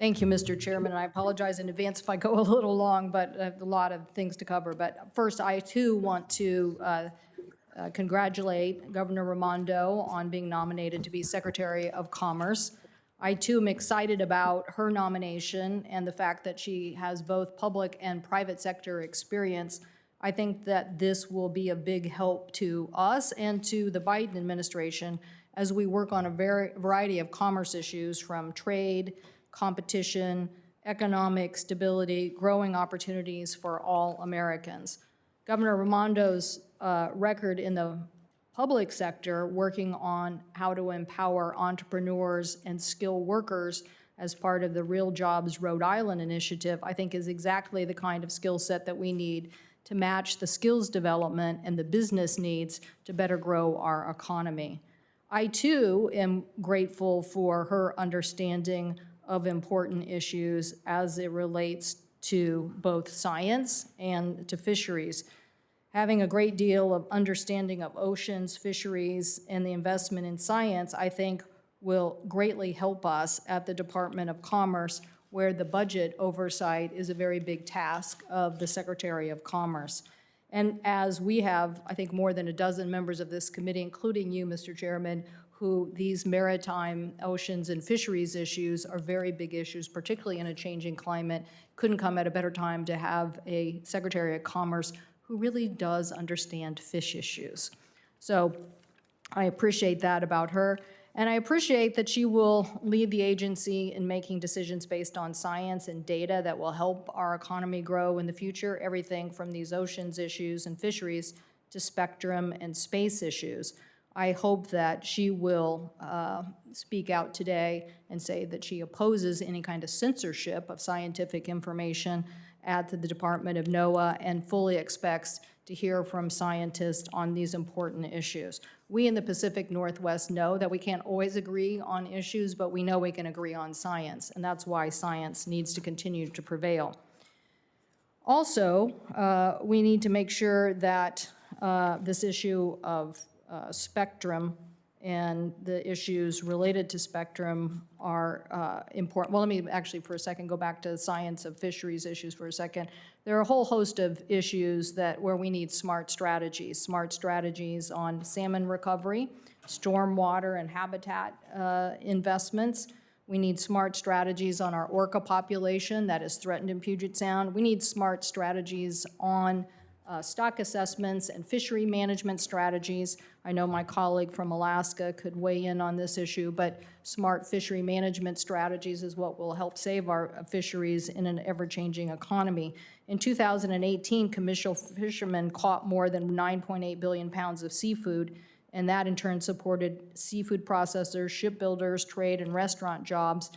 Thank you, Mr. Chairman, and I apologize in advance if I go a little long, but I have a lot of things to cover. But first, I too want to congratulate Governor Raimondo on being nominated to be Secretary of Commerce. I too am excited about her nomination and the fact that she has both public and private sector experience. I think that this will be a big help to us and to the Biden administration as we work on a variety of commerce issues, from trade, competition, economic stability, growing opportunities for all Americans. Governor Raimondo's record in the public sector working on how to empower entrepreneurs and skilled workers as part of the Real Jobs Rhode Island initiative, I think is exactly the kind of skill set that we need to match the skills development and the business needs to better grow our economy. I too am grateful for her understanding of important issues as it relates to both science and to fisheries. Having a great deal of understanding of oceans, fisheries, and the investment in science, I think, will greatly help us at the Department of Commerce, where the budget oversight is a very big task of the Secretary of Commerce. And as we have, I think, more than a dozen members of this committee, including you, Mr. Chairman, who these maritime, oceans, and fisheries issues are very big issues, particularly in a changing climate. Couldn't come at a better time to have a Secretary of Commerce who really does understand fish issues. So I appreciate that about her. And I appreciate that she will lead the agency in making decisions based on science and data that will help our economy grow in the future, everything from these oceans issues and fisheries to spectrum and space issues. I hope that she will speak out today and say that she opposes any kind of censorship of scientific information at the Department of NOAA and fully expects to hear from scientists on these important issues. We in the Pacific Northwest know that we can't always agree on issues, but we know we can agree on science, and that's why science needs to continue to prevail. Also, we need to make sure that this issue of spectrum and the issues related to spectrum are important. Well, let me actually for a second go back to the science of fisheries issues for a second. There are a whole host of issues where we need smart strategies on salmon recovery, stormwater and habitat investments. We need smart strategies on our orca population that is threatened in Puget Sound. We need smart strategies on stock assessments and fishery management strategies. I know my colleague from Alaska could weigh in on this issue, but smart fishery management strategies is what will help save our fisheries in an ever-changing economy. In 2018, commercial fishermen caught more than 9.8 billion pounds of seafood, and that in turn supported seafood processors, shipbuilders, trade, and restaurant jobs.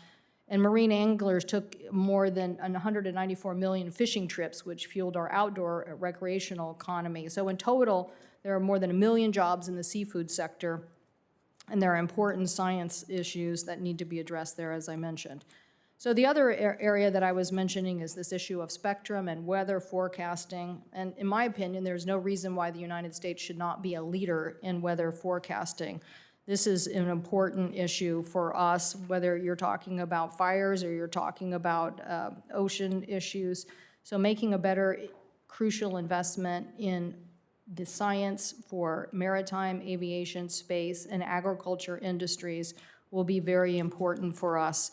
And marine anglers took more than 194 million fishing trips, which fueled our outdoor recreational economy. So in total, there are more than 1 million jobs in the seafood sector, and there are important science issues that need to be addressed there, as I mentioned. So the other area that I was mentioning is this issue of spectrum and weather forecasting. And in my opinion, there's no reason why the United States should not be a leader in weather forecasting. This is an important issue for us, whether you're talking about fires or you're talking about ocean issues. So making a better crucial investment in the science for maritime, aviation, space, and agriculture industries will be very important for us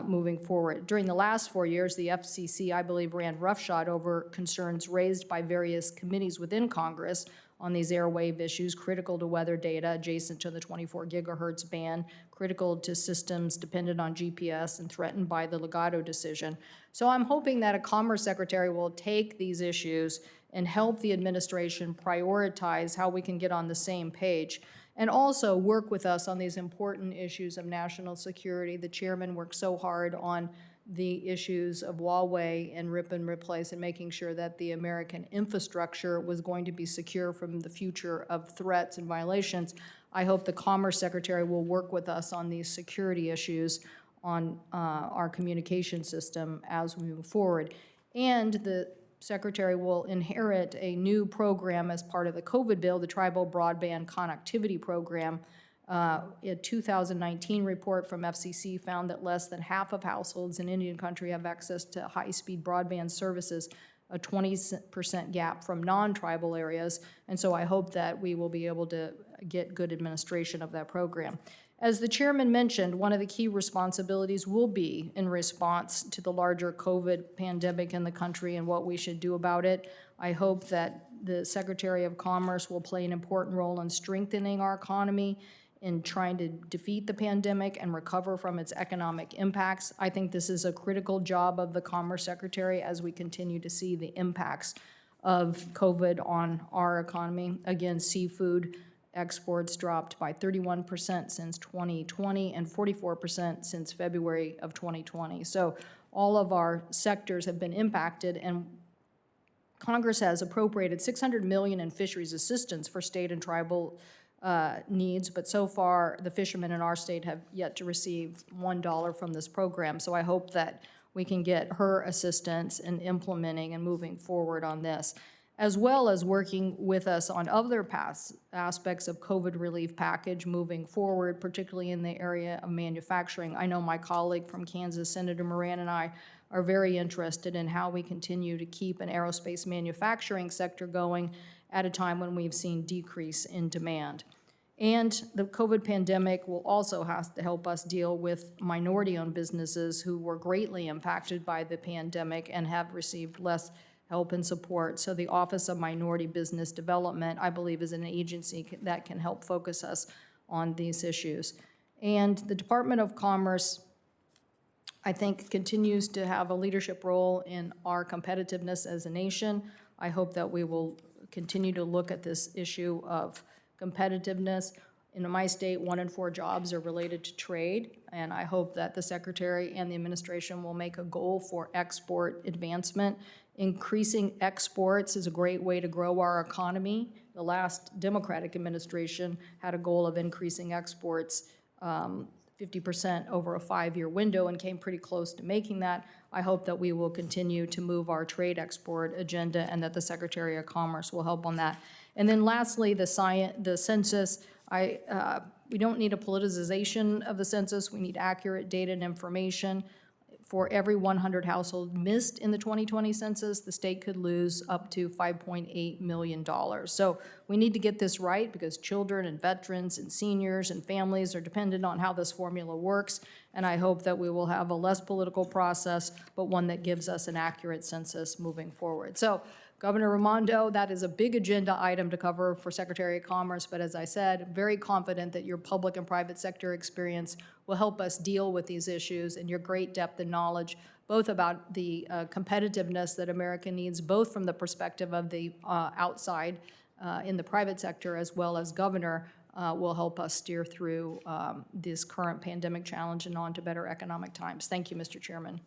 moving forward. During the last 4 years, the FCC, I believe, ran roughshod over concerns raised by various committees within Congress on these airwave issues, critical to weather data adjacent to the 24 gigahertz band, critical to systems dependent on GPS, and threatened by the Legato decision. So I'm hoping that a Commerce Secretary will take these issues and help the administration prioritize how we can get on the same page, and also work with us on these important issues of national security. The chairman worked so hard on the issues of Huawei and rip and replace and making sure that the American infrastructure was going to be secure from the future of threats and violations. I hope the Commerce Secretary will work with us on these security issues on our communication system as we move forward. And the Secretary will inherit a new program as part of the COVID bill, the Tribal Broadband Connectivity Program, A 2019 report from FCC found that less than half of households in Indian country have access to high-speed broadband services, a 20% gap from non-tribal areas, and so I hope that we will be able to get good administration of that program. As the chairman mentioned, one of the key responsibilities will be in response to the larger COVID pandemic in the country and what we should do about it. I hope that the Secretary of Commerce will play an important role in strengthening our economy, in trying to defeat the pandemic and recover from its economic impacts. I think this is a critical job of the Commerce Secretary as we continue to see the impacts of COVID on our economy. Again, seafood exports dropped by 31% since 2020 and 44% since February of 2020. So all of our sectors have been impacted, and Congress has appropriated $600 million in fisheries assistance for state and tribal needs, but so far the fishermen in our state have yet to receive $1 from this program. So I hope that we can get her assistance in implementing and moving forward on this, as well as working with us on other aspects of COVID relief package moving forward, particularly in the area of manufacturing. I know my colleague from Kansas, Senator Moran, and I are very interested in how we continue to keep an aerospace manufacturing sector going at a time when we've seen decrease in demand. And the COVID pandemic will also have to help us deal with minority-owned businesses who were greatly impacted by the pandemic and have received less help and support. So the Office of Minority Business Development, I believe, is an agency that can help focus us on these issues. And the Department of Commerce, I think, continues to have a leadership role in our competitiveness as a nation. I hope that we will continue to look at this issue of competitiveness. In my state, 1 in 4 jobs are related to trade, and I hope that the Secretary and the administration will make a goal for export advancement. Increasing exports is a great way to grow our economy. The last Democratic administration had a goal of increasing exports 50% over a 5-year window and came pretty close to making that. I hope that we will continue to move our trade export agenda and that the Secretary of Commerce will help on that. And then lastly, the census. We don't need a politicization of the census. We need accurate data and information. For every 100 households missed in the 2020 census, the state could lose up to $5.8 million. So we need to get this right because children and veterans and seniors and families are dependent on how this formula works. And I hope that we will have a less political process, but one that gives us an accurate census moving forward. So Governor Raimondo, that is a big agenda item to cover for Secretary of Commerce, but as I said, very confident that your public and private sector experience will help us deal with these issues, and your great depth and knowledge, both about the competitiveness that America needs, both from the perspective of the outside in the private sector as well as governor, will help us steer through this current pandemic challenge and on to better economic times. Thank you, Mr. Chairman.